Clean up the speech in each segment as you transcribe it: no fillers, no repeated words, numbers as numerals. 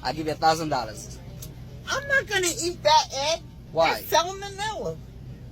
I'll give you $1,000. I'm not gonna eat that egg. Why? It's salmonella.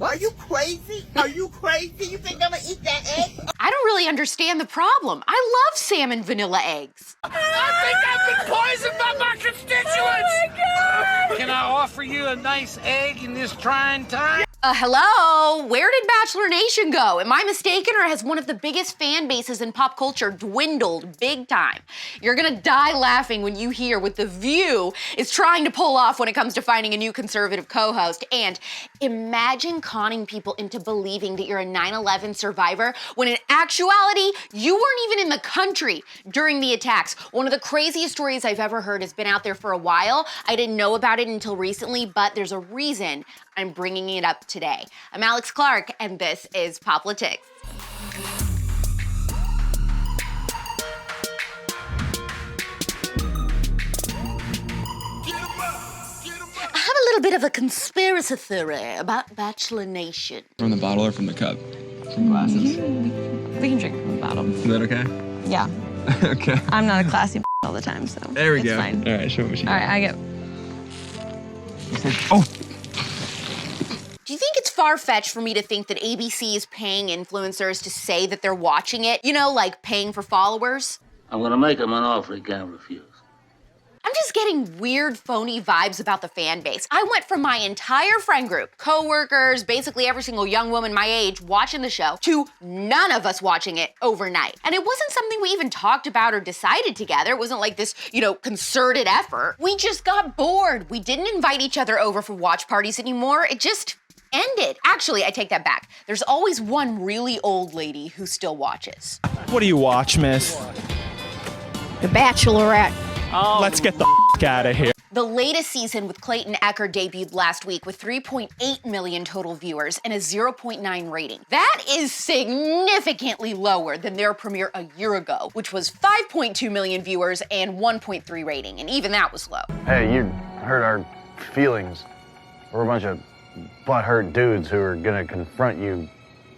Are you crazy? Are you crazy? You think I'm gonna eat that egg? I don't really understand the problem. I love salmon vanilla eggs. I think I've been poisoned by my constituents! Oh my God! Can I offer you a nice egg in this trying time? Hello? Where did Bachelor Nation go? Am I mistaken, or has one of the biggest fan bases in pop culture dwindled big time? You're gonna die laughing when you hear what The View is trying to pull off when it comes to finding a new conservative co-host. And imagine conning people into believing that you're a 9/11 survivor when in actuality, you weren't even in the country during the attacks. One of the craziest stories I've ever heard has been out there for a while. I didn't know about it until recently, but there's a reason I'm bringing it up today. I'm Alex Clark, and this is POPlitics. I have a little bit of a conspiracy theory about Bachelor Nation. From the bottle or from the cup? From glasses. We can drink from the bottle. Is that okay? Yeah. Okay. I'm not a classy all the time, so There we it's go. fine. All right, show me what you got. All right, I get. Oh! Do you think it's far-fetched for me to think that ABC is paying influencers to say that they're watching it? You know, like paying for followers? I'm gonna make him an offer he can't refuse. I'm just getting weird, phony vibes about the fan base. I went from my entire friend group, coworkers, basically every single young woman my age watching the show, to none of us watching it overnight. And it wasn't something we even talked about or decided together. It wasn't like this, concerted effort. We just got bored. We didn't invite each other over for watch parties anymore. It just ended. Actually, I take that back. There's always one really old lady who still watches. What do you watch, miss? The Bachelorette. Let's get the out of here. The latest season with Clayton Echard debuted last week with 3.8 million total viewers and a 0.9 rating. That is significantly lower than their premiere a year ago, which was 5.2 million viewers and 1.3 rating, and even that was low. Hey, you hurt our feelings. We're a bunch of butthurt dudes who are gonna confront you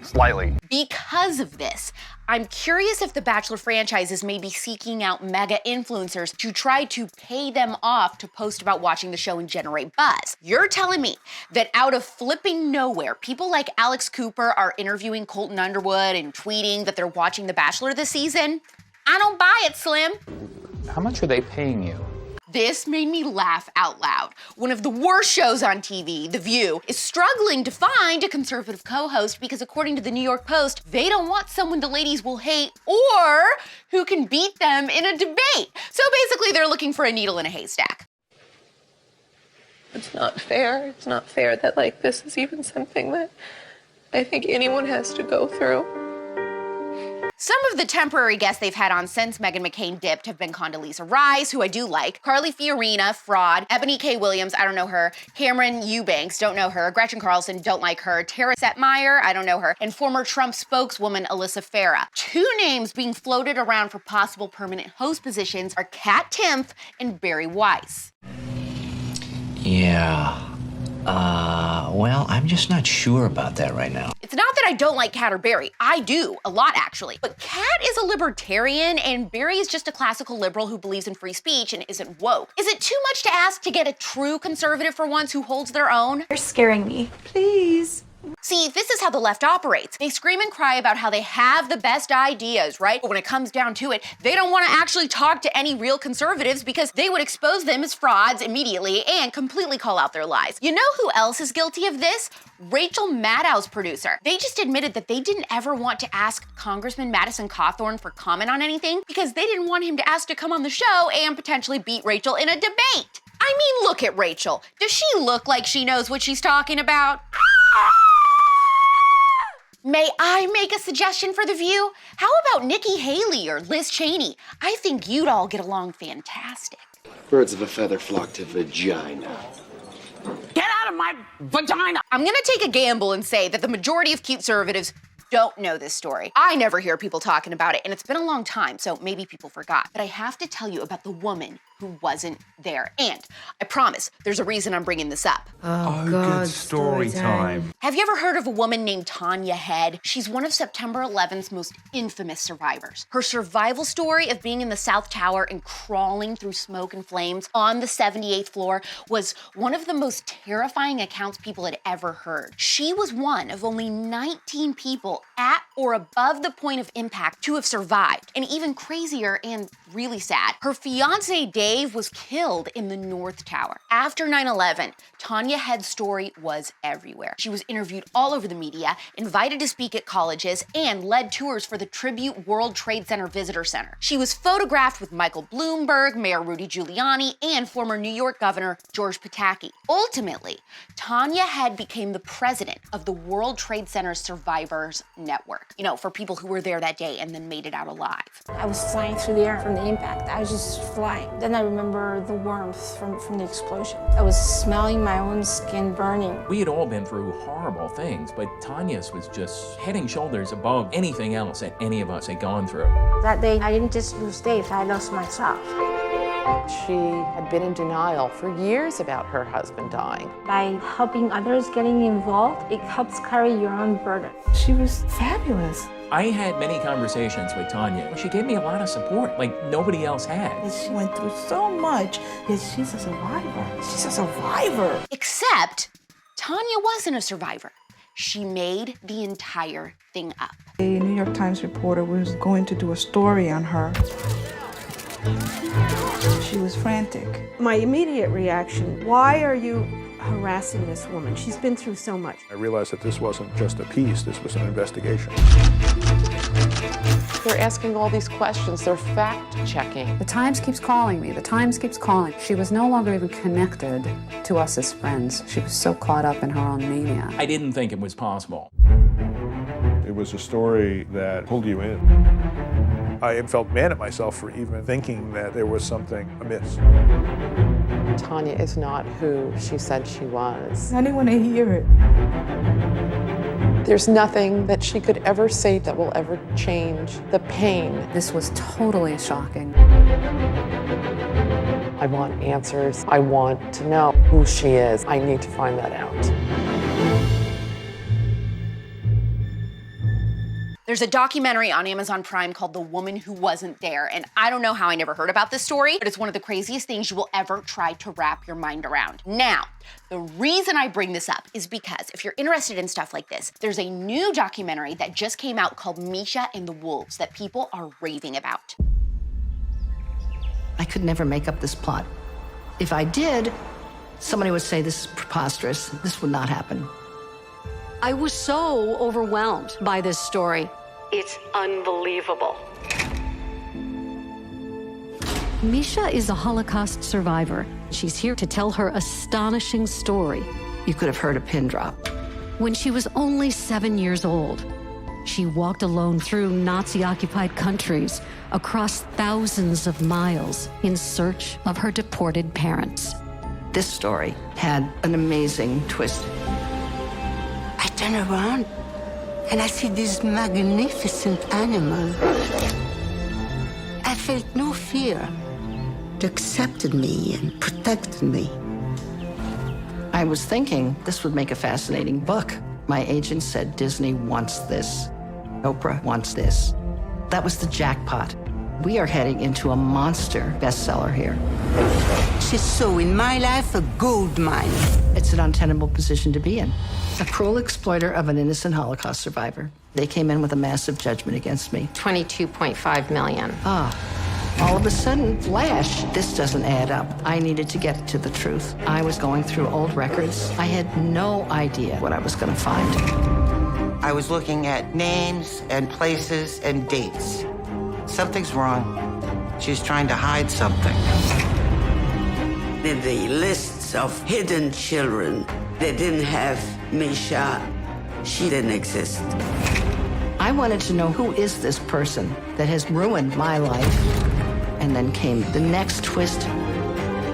slightly. Because of this, I'm curious if the Bachelor franchise is maybe seeking out mega influencers to try to pay them off to post about watching the show and generate buzz. You're telling me that out of flipping nowhere, people like Alex Cooper are interviewing Colton Underwood and tweeting that they're watching The Bachelor this season? I don't buy it, Slim. How much are they paying you? This made me laugh out loud. One of the worst shows on TV, The View, is struggling to find a conservative co-host because according to the New York Post, they don't want someone the ladies will hate or who can beat them in a debate. So basically they're looking for a needle in a haystack. It's not fair. It's not fair that this is even something that I think anyone has to go through. Some of the temporary guests they've had on since Meghan McCain dipped have been Condoleezza Rice, who I do like, Carly Fiorina, fraud, Ebony K. Williams, I don't know her, Cameron Eubanks, don't know her, Gretchen Carlson, don't like her, Tara Setmeyer, I don't know her, and former Trump spokeswoman Alyssa Farah. Two names being floated around for possible permanent host positions are Kat Timpf and Barry Weiss. Yeah. Well, I'm just not sure about that right now. It's not that I don't like Kat or Barry. I do, a lot actually. But Kat is a libertarian and Barry is just a classical liberal who believes in free speech and isn't woke. Is it too much to ask to get a true conservative for once who holds their own? You're scaring me. Please. See, this is how the left operates. They scream and cry about how they have the best ideas, right? But when it comes down to it, they don't want to actually talk to any real conservatives because they would expose them as frauds immediately and completely call out their lies. You know who else is guilty of this? Rachel Maddow's producer. They just admitted that they didn't ever want to ask Congressman Madison Cawthorn for comment on anything because they didn't want him to ask to come on the show and potentially beat Rachel in a debate. I mean, look at Rachel. Does she look like she knows what she's talking about? May I make a suggestion for The View? How about Nikki Haley or Liz Cheney? I think you'd all get along fantastic. Birds of a feather flock to vagina. Get out of my vagina! I'm gonna take a gamble and say that the majority of CUTEservatives don't know this story. I never hear people talking about it, and it's been a long time, so maybe people forgot. But I have to tell you about the woman who wasn't there. And I promise, there's a reason I'm bringing this up. Oh, good story time. Have you ever heard of a woman named Tanya Head? She's one of September 11th's most infamous survivors. Her survival story of being in the South Tower and crawling through smoke and flames on the 78th floor was one of the most terrifying accounts people had ever heard. She was one of only 19 people at or above the point of impact to have survived. And even crazier and really sad, her fiance Dave was killed in the North Tower. After 9/11, Tanya Head's story was everywhere. She was interviewed all over the media, invited to speak at colleges, and led tours for the Tribute World Trade Center Visitor Center. She was photographed with Michael Bloomberg, Mayor Rudy Giuliani, and former New York Governor George Pataki. Ultimately, Tanya Head became the president of the World Trade Center Survivors Network. You know, for people who were there that day and then made it out alive. I was flying through the air from the impact. I was just flying. Then I remember the warmth from the explosion. I was smelling my own skin burning. We had all been through horrible things, but Tanya's was just head and shoulders above anything else that any of us had gone through. That day, I didn't just lose Dave, I lost myself. She had been in denial for years about her husband dying. By helping others getting involved, it helps carry your own burden. She was fabulous. I had many conversations with Tanya. She gave me a lot of support, like nobody else had. She went through so much, yet she's a survivor. She's a survivor. Except, Tanya wasn't a survivor. She made the entire thing up. A New York Times reporter was going to do a story on her. She was frantic. My immediate reaction, why are you harassing this woman? She's been through so much. I realized that this wasn't just a piece, this was an investigation. They're asking all these questions, they're fact-checking. The Times keeps calling me, the Times keeps calling. She was no longer even connected to us as friends. She was so caught up in her own mania. I didn't think it was possible. It was a story that pulled you in. I felt mad at myself for even thinking that there was something amiss. Tanya is not who she said she was. I didn't want to hear it. There's nothing that she could ever say that will ever change the pain. This was totally shocking. I want answers. I want to know who she is. I need to find that out. There's a documentary on Amazon Prime called The Woman Who Wasn't There, and I don't know how I never heard about this story, but it's one of the craziest things you will ever try to wrap your mind around. Now, the reason I bring this up is because if you're interested in stuff like this, there's a new documentary that just came out called Misha and the Wolves that people are raving about. I could never make up this plot. If I did, somebody would say this is preposterous. This would not happen. I was so overwhelmed by this story. It's unbelievable. Misha is a Holocaust survivor. She's here to tell her astonishing story. You could have heard a pin drop. When she was only 7 years old, she walked alone through Nazi-occupied countries, across thousands of miles, in search of her deported parents. This story had an amazing twist. I turn around and I see this magnificent animal. I felt no fear. It accepted me and protected me. I was thinking this would make a fascinating book. My agent said Disney wants this. Oprah wants this. That was the jackpot. We are heading into a monster bestseller here. She saw in my life a gold mine. It's an untenable position to be in. A cruel exploiter of an innocent Holocaust survivor. They came in with a massive judgment against me. $22.5 million. All of a sudden, flash, this doesn't add up. I needed to get to the truth. I was going through old records. I had no idea what I was going to find. I was looking at names and places and dates. Something's wrong. She's trying to hide something. In the lists of hidden children, they didn't have Misha. She didn't exist. I wanted to know who is this person that has ruined my life. And then came the next twist.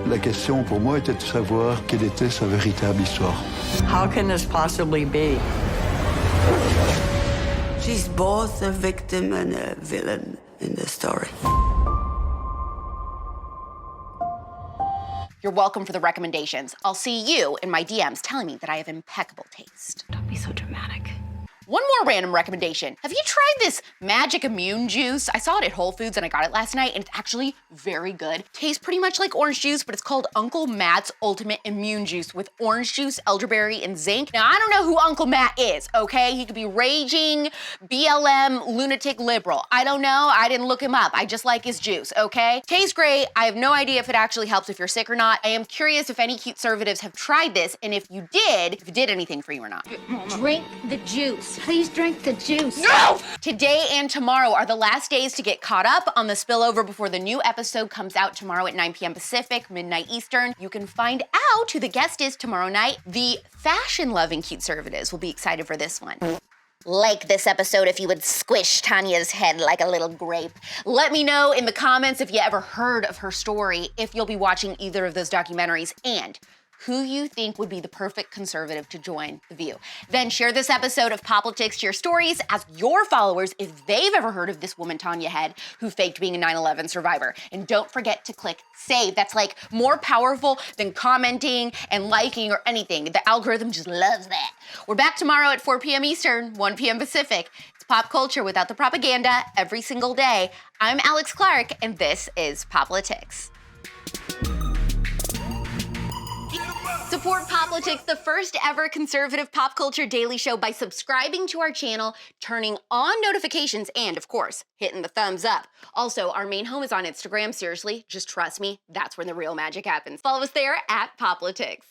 La question pour moi était de savoir quelle était sa véritable histoire. How can this possibly be? She's both a victim and a villain in the story. You're welcome for the recommendations. I'll see you in my DMs telling me that I have impeccable taste. Don't be so dramatic. One more random recommendation. Have you tried this magic immune juice? I saw it at Whole Foods and I got it last night and it's actually very good. Tastes pretty much like orange juice, but it's called Uncle Matt's Ultimate Immune Juice with orange juice, elderberry, and zinc. Now, I don't know who Uncle Matt is, okay? He could be raging, BLM, lunatic liberal. I don't know, I didn't look him up. I just like his juice, okay? Tastes great. I have no idea if it actually helps if you're sick or not. I am curious if any CUTEservatives have tried this and if you did, if it did anything for you or not. Drink the juice. Please drink the juice. No! Today and tomorrow are the last days to get caught up on the spillover before the new episode comes out tomorrow at 9 p.m. Pacific, midnight Eastern. You can find out who the guest is tomorrow night. The fashion-loving CUTEservatives will be excited for this one. Like this episode if you would squish Tanya's head like a little grape. Let me know in the comments if you ever heard of her story, if you'll be watching either of those documentaries, and who you think would be the perfect conservative to join The View. Then share this episode of POPlitics to your stories. Ask your followers if they've ever heard of this woman, Tanya Head, who faked being a 9/11 survivor. And don't forget to click save. That's like more powerful than commenting and liking or anything. The algorithm just loves that. We're back tomorrow at 4 p.m. Eastern, 1 p.m. Pacific. It's pop culture without the propaganda every single day. I'm Alex Clark, and this is POPlitics. Support POPlitics, the first ever conservative pop culture daily show, by subscribing to our channel, turning on notifications, and of course, hitting the thumbs up. Also, our main home is on Instagram. Seriously, just trust me, that's where the real magic happens. Follow us there at POPlitics.